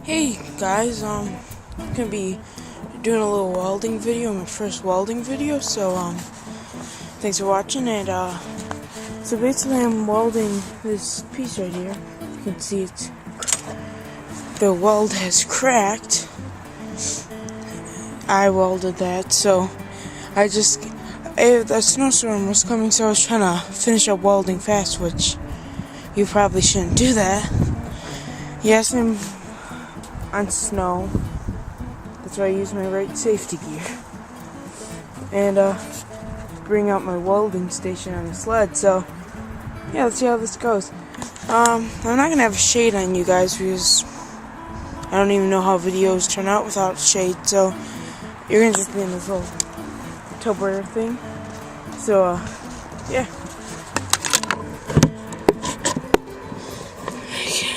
Hey guys, I'm gonna be doing a little welding video, my first welding video, so thanks for watching. And so basically I'm welding this piece right here. You can see the weld has cracked. I welded that, so the snowstorm was coming, so I was trying to finish up welding fast, which you probably shouldn't do that. Yes, I'm on snow. That's why I use my right safety gear. And bring out my welding station on the sled. So yeah, let's see how this goes. I'm not gonna have a shade on you guys because I don't even know how videos turn out without shade. So you're gonna just be in this little tupperware thing. So yeah.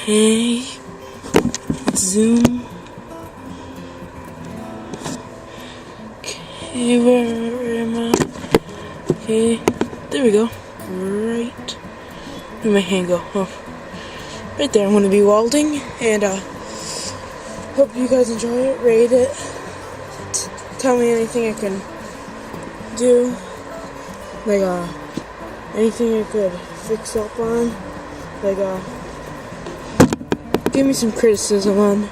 Okay. Zoom. Okay, where am I? Okay, there we go. Right. Where'd my hand go? Oh, right there. I'm gonna be welding, and hope you guys enjoy it. Rate it. Tell me anything I can do, like anything I could fix up on, like give me some criticism on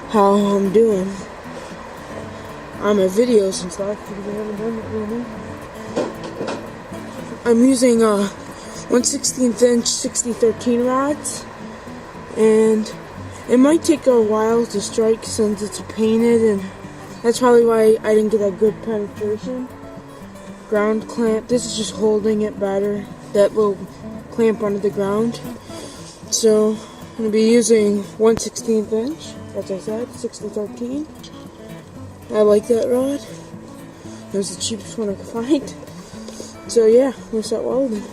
how I'm doing on my videos and stuff, because I haven't done it really. I'm using 1/16 inch 6013 rods, and it might take a while to strike since it's painted, and that's probably why I didn't get a good penetration. Ground clamp, this is just holding it better, that will clamp under the ground. So I'm going to be using 1/16 inch, as I said, 6013. I like that rod. It was the cheapest one I could find. So yeah, I'm going to start welding.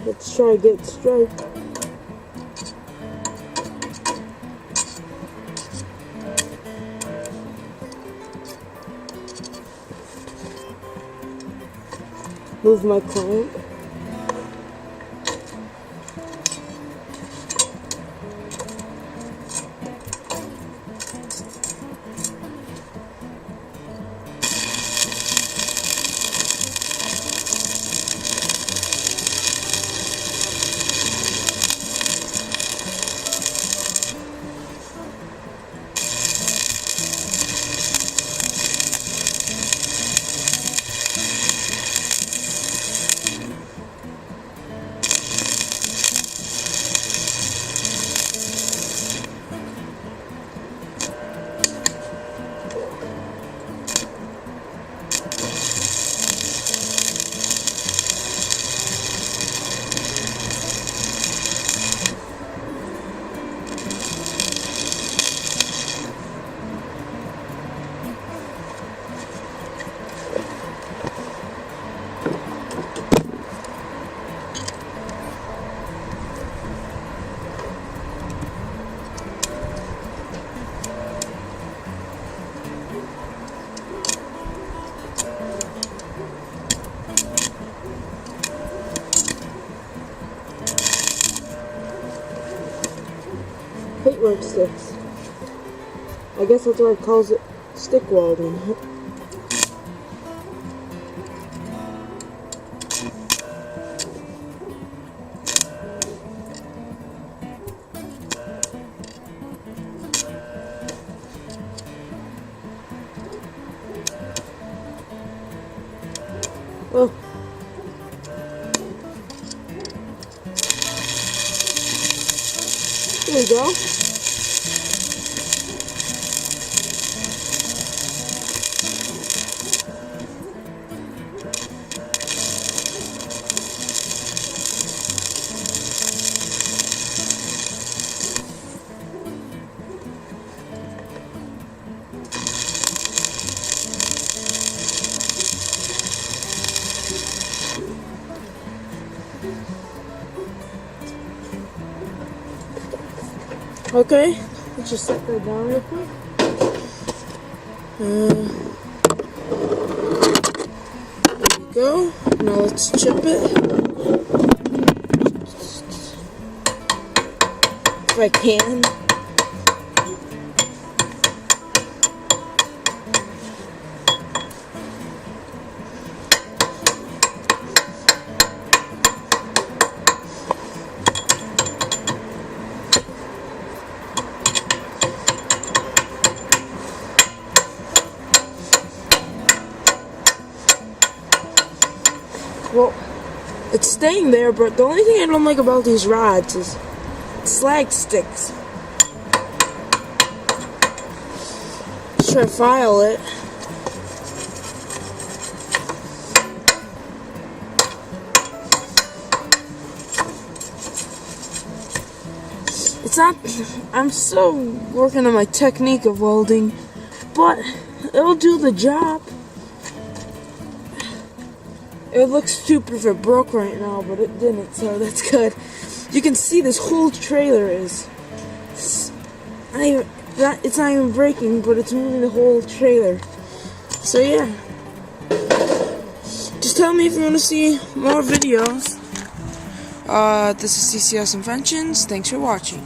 Let's try to get straight. Move my clamp. Paintwork sticks. I guess that's why it calls it stick welding. Oh. There we go. Okay, let's just set that down real quick. There we go. Now let's chip it. if I can. Well, it's staying there, but the only thing I don't like about these rods is slag sticks. Let's try to file it. It's not, I'm still working on my technique of welding, but it'll do the job. It would look stupid if it broke right now, but it didn't, so that's good. You can see this whole trailer is... It's not even breaking, but it's moving the whole trailer. So yeah. Just tell me if you want to see more videos. This is CCS Inventions. Thanks for watching.